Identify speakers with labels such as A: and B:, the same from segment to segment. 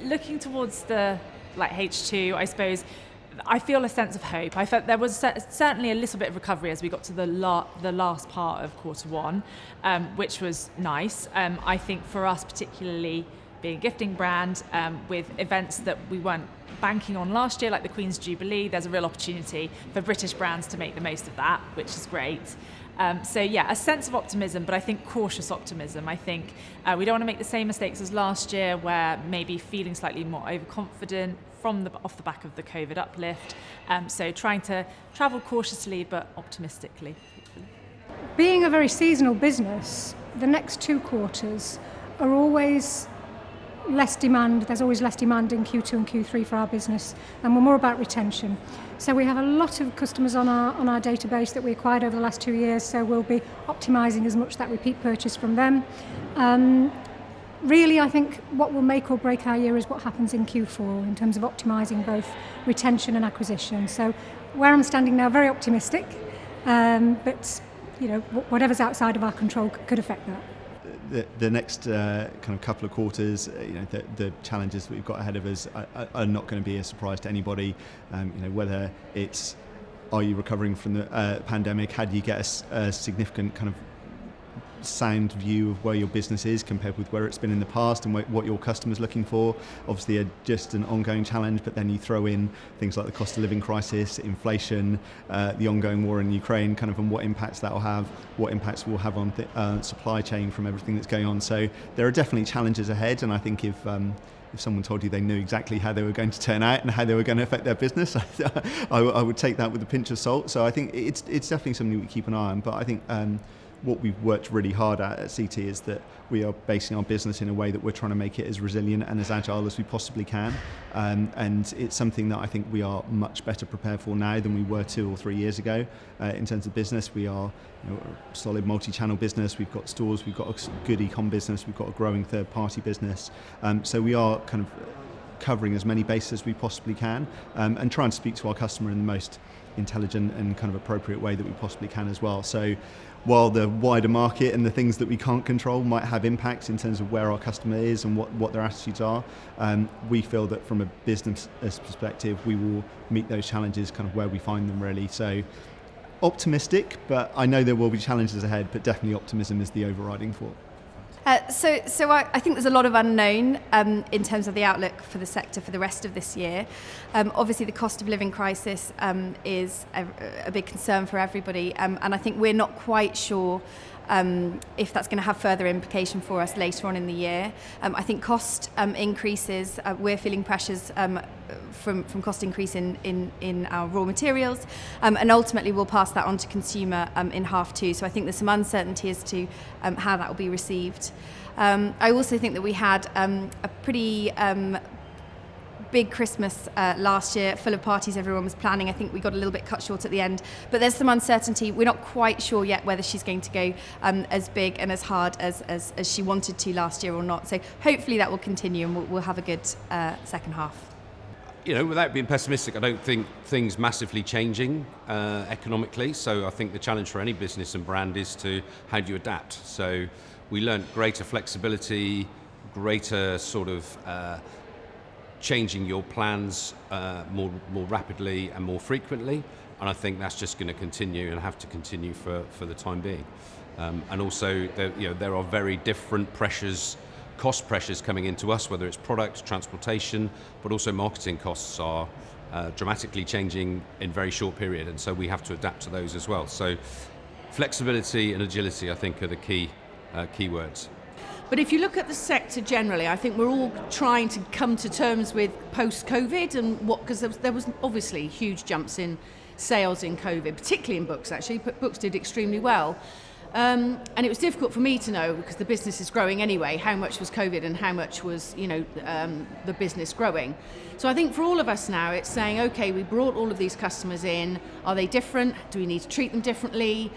A: looking towards the H2, I suppose, I feel a sense of hope. I felt there was certainly a little bit of recovery as we got to the last part of quarter one, which was nice. I think for us, particularly being a gifting brand, with events that we weren't banking on last year, like the Queen's Jubilee, there's a real opportunity for British brands to make the most of that, which is great. So yeah, a sense of optimism, but I think cautious optimism. I think we don't want to make the same mistakes as last year, where maybe feeling slightly more overconfident off the back of the COVID uplift. So trying to travel cautiously but optimistically.
B: Being a very seasonal business, the next 2 quarters are always less demand. There's always less demand in Q2 and Q3 for our business, and we're more about retention. So we have a lot of customers on our database that we acquired over the last 2 years, so we'll be optimising as much that repeat purchase from them. Really, I think what will make or break our year is what happens in Q4 in terms of optimising both retention and acquisition. So where I'm standing now, very optimistic, but whatever's outside of our control could affect that.
C: The next kind of couple of quarters, the challenges that we've got ahead of us are not going to be a surprise to anybody. Whether it's, are you recovering from the pandemic? How do you get a significant kind of sound view of where your business is compared with where it's been in the past and what your customer's looking for? Obviously just an ongoing challenge, but then you throw in things like the cost of living crisis, inflation, the ongoing war in Ukraine, kind of, and what impacts that will have, what impacts will have on the supply chain from everything that's going on. So there are definitely challenges ahead, and I think if someone told you they knew exactly how they were going to turn out and how they were going to affect their business, I would take that with a pinch of salt. So I think it's definitely something we keep an eye on, but I think what we've worked really hard at CT is that we are basing our business in a way that we're trying to make it as resilient and as agile as we possibly can. And it's something that I think we are much better prepared for now than we were 2 or 3 years ago. In terms of business, we are a solid multi-channel business. We've got stores, we've got a good e-com business, we've got a growing third-party business. So we are kind of covering as many bases as we possibly can, and trying to speak to our customer in the most intelligent and kind of appropriate way that we possibly can as well. So while the wider market and the things that we can't control might have impacts in terms of where our customer is and what their attitudes are, we feel that from a business perspective we will meet those challenges kind of where we find them, really. So optimistic, but I know there will be challenges ahead, but definitely optimism is the overriding thought.
D: So I think there's a lot of unknown in terms of the outlook for the sector for the rest of this year. Obviously, the cost of living crisis is a big concern for everybody, and I think we're not quite sure if that's going to have further implication for us later on in the year. I think cost increases, we're feeling pressures from cost increase in our raw materials, and ultimately we'll pass that on to consumer in half 2. So I think there's some uncertainty as to how that will be received. I also think that we had a pretty big Christmas last year, full of parties everyone was planning. I think we got a little bit cut short at the end, but there's some uncertainty. We're not quite sure yet whether she's going to go as big and as hard as she wanted to last year or not. So hopefully that will continue and we'll have a good second half.
E: Without being pessimistic, I don't think things massively changing economically. So I think the challenge for any business and brand is to how do you adapt. So we learned greater flexibility, greater sort of changing your plans more rapidly and more frequently, and I think that's just going to continue and have to continue for the time being. And also, there are very different cost pressures coming into us, whether it's product, transportation, but also marketing costs are dramatically changing in a very short period, and so we have to adapt to those as well. So flexibility and agility, I think, are the key words.
F: But if you look at the sector generally, I think we're all trying to come to terms with post-COVID and because there was obviously huge jumps in sales in COVID, particularly in books actually, but books did extremely well. And it was difficult for me to know, because the business is growing anyway, how much was COVID and how much was the business growing. So I think for all of us now it's saying, okay, we brought all of these customers in, are they different? Do we need to treat them differently?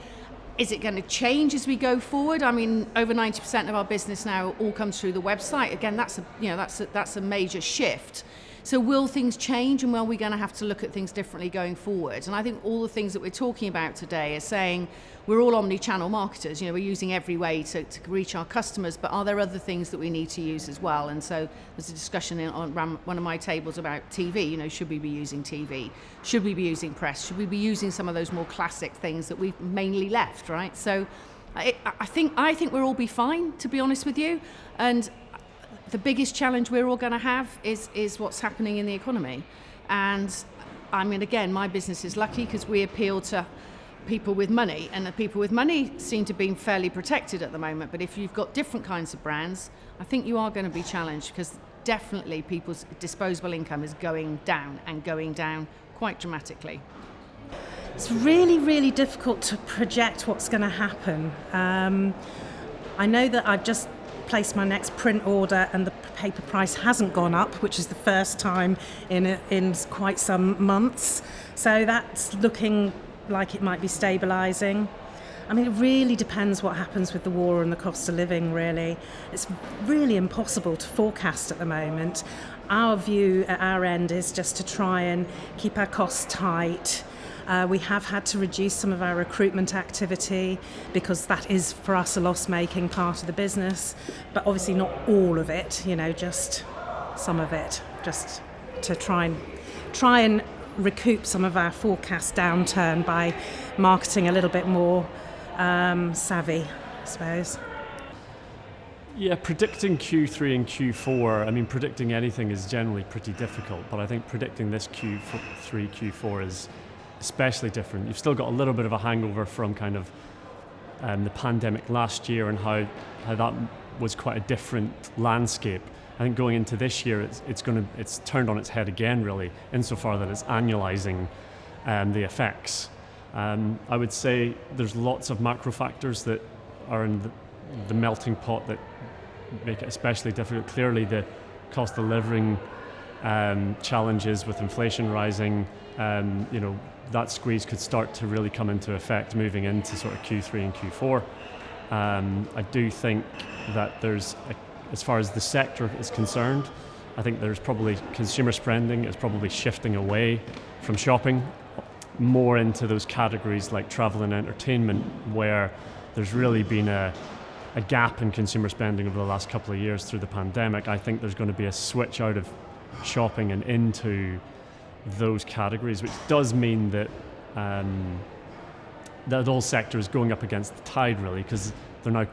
F: Is it going to change as we go forward? I mean, over 90% of our business now all comes through the website. Again, that's a major shift. So will things change, and are we going to have to look at things differently going forward? And I think all the things that we're talking about today are saying we're all omni-channel marketers. We're using every way to reach our customers, but are there other things that we need to use as well? And so there's a discussion on one of my tables about TV. Should we be using TV? Should we be using press? Should we be using some of those more classic things that we've mainly left, right? So I think we'll all be fine, to be honest with you. And the biggest challenge we're all going to have is what's happening in the economy. And I mean, again, my business is lucky because we appeal to people with money, and the people with money seem to be fairly protected at the moment. But if you've got different kinds of brands, I think you are going to be challenged, because definitely people's disposable income is going down, and going down quite dramatically.
G: It's really, really difficult to project what's going to happen. I know that I've just placed my next print order and the paper price hasn't gone up, which is the first time in quite some months. So that's looking like it might be stabilising. I mean, it really depends what happens with the war and the cost of living, really. It's really impossible to forecast at the moment. Our view at our end is just to try and keep our costs tight. We have had to reduce some of our recruitment activity because that is, for us, a loss-making part of the business, but obviously not all of it, just some of it, just to try and recoup some of our forecast downturn by marketing a little bit more savvy, I suppose.
H: Yeah, predicting Q3 and Q4, I mean, predicting anything is generally pretty difficult, but I think predicting this Q3, Q4 is especially different. You've still got a little bit of a hangover from kind of the pandemic last year and how that was quite a different landscape. I think going into this year, it's turned on its head again, really, insofar that it's annualizing the effects. I would say there's lots of macro factors that are in the melting pot that make it especially difficult. Clearly, the cost of living challenges with inflation rising, that squeeze could start to really come into effect moving into sort of Q3 and Q4. I do think that as far as the sector is concerned, I think there's probably consumer spending is probably shifting away from shopping more into those categories like travel and entertainment, where there's really been a gap in consumer spending over the last couple of years through the pandemic. I think there's going to be a switch out of shopping and into those categories, which does mean that that whole sector is going up against the tide, really, because they're now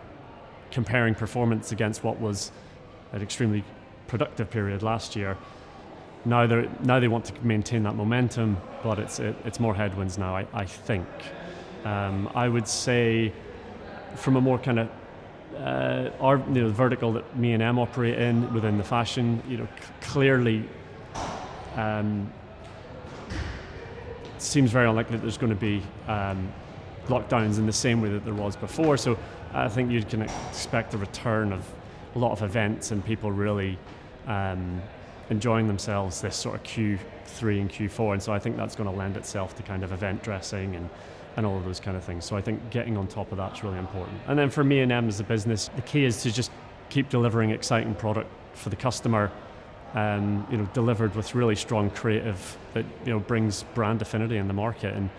H: comparing performance against what was an extremely productive period last year. Now they want to maintain that momentum, but it's more headwinds now, I think. I would say from a more kind of our vertical that me and M operate in within the fashion, clearly seems very unlikely that there's going to be lockdowns in the same way that there was before. So I think you can expect a return of a lot of events and people really enjoying themselves this sort of Q3 and Q4. And so I think that's going to lend itself to kind of event dressing and all of those kind of things. So I think getting on top of that's really important. And then for me and M as a business, the key is to just keep delivering exciting product for the customer, delivered with really strong creative that brings brand affinity in the market. And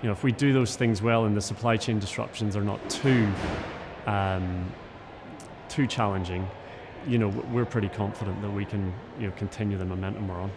H: if we do those things well and the supply chain disruptions are not too challenging, we're pretty confident that we can continue the momentum we're on.